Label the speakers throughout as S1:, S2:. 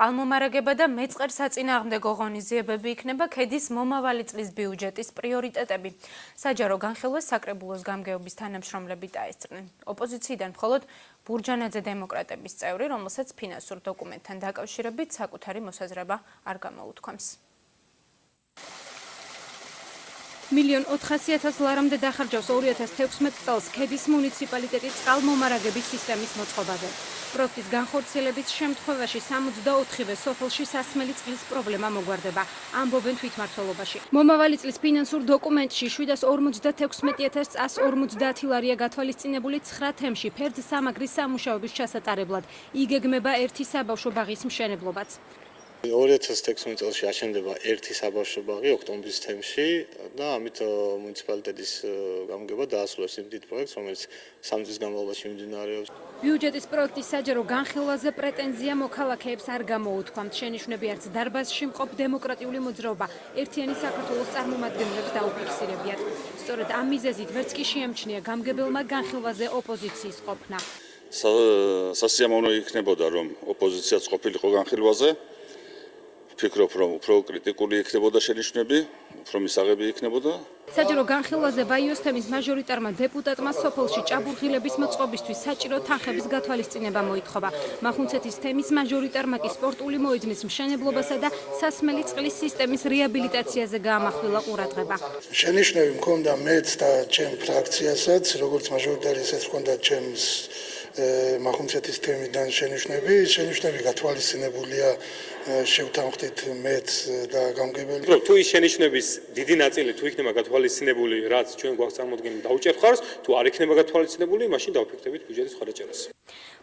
S1: წყალმომარაგება და მეწყერსაწინააღმდეგო ღონისძიებები იქნება ქედის მომავალი წლის ბიუჯეტის პრიორიტეტები. საჯარო განხილვას საკრებულოს გამგეობის თანამშრომლები დაესწრნენ. ოპოზიციიდან მხოლოდ ბურჯანაძე დემოკრატების წევრი, რომელსაც ფინანსურ დოკუმენტთან დაკავშირებით საკუთარი მოსაზრება არ გამოუთქვამს. 1.400.000 ლარამდე დახარჯავს 2016 წელს ქედის მუნიციპალიტეტის წყალმომარაგების სისტემის მოწყობაზე. პროექტის განხორციელების შემთხვევაში 64-ვე სოფელში სასმელი წყლის პრობლემა მოგვარდება, ამბობენ თვითმმართველობაში. მომავალი წლის ფინანსურ დოკუმენტში 756.150 ლარია გათვალისწინებული 9 თემში ფერდსამაგრის სამუშაოების ჩასატარებლად. იგეგმება ერთი საბავშვო ბაღის მშენებლობაც.
S2: 2016 წელს აშენდება ერთი საბავშვო ბაღი ოქტომბრის თემში და ამით მუნიციპალიტეტის გამგეობა დაასრულებს იმ დიდ პროექტს, რომელიც 3 წლის განმავლობაში მიმდინარეობს.
S1: ბიუჯეტის პროექტის საჯარო განხილვაზე პრეტენზია მოქალაქეებს არ გამოუთქვამთ. შენიშვნები არც დარბაზში მყოფ დემოკრატიული მოძრაობა ერთიანი საქართველოს წარმომადგენლებს დაუფიქსირებიათ. სწორედ ამ მიზეზით ვერც კი შეამჩნია გამგებელმა განხილვაზე ოპოზიციის ყოფნა.
S3: სასიამოვნო იქნებოდა, რომ ოპოზიციაც ყოფილიყო განხილვაზე. ფიქრობ, რომ უფრო კრიტიკული იქნებოდა შენიშვნები, უფრო მისაღები იქნებოდა.
S1: საჯარო განხილვაზე ვაიოს თემის მაჟორიტარმა დეპუტატმა სოფელში ჭაბურღილების მოწყობისთვის საჭირო თანხების გათვალისწინება მოითხოვა. მახუნცეთის თემის მაჟორიტარმა კი სპორტული მოედნის მშენებლობასა და სასმელი წყლის სისტემის რეაბილიტაციაზე გაამახვილა ყურადღება.
S4: შენიშვნები მქონდა მეც და ჩემ ფრაქციასაც, როგორც მაჟორიტარი, ესეც მქონდა ჩემს მახუნცეთის თემიდან შენიშვნები გათვალისწინებულია შევთანხმდით მეც და გამგებელი.
S5: თუ ის შენიშვნების დიდი ნაწილი თუ იქნება გათვალისწინებული, რაც ჩვენ გვაქვს წარმოდგენილი დაუჭერხარს, თუ არ იქნება გათვალისწინებული, მაშინ დავფიქრდებით ბიუჯეტის ხარაჯერას.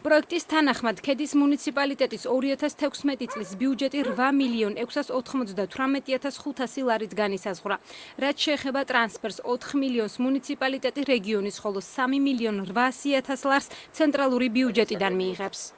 S1: პროექტის თანახმად ქედის მუნიციპალიტეტის 2016 წლის ბიუჯეტი 8.698.500 ლარით განისაზღვრა. რაც შეეხება ტრანსფერს 4 მილიონს მუნიციპალიტეტი რეგიონის, ხოლო 3.800.000 ლარს ცენტრალური ბიუჯეტიდან მიიღებს.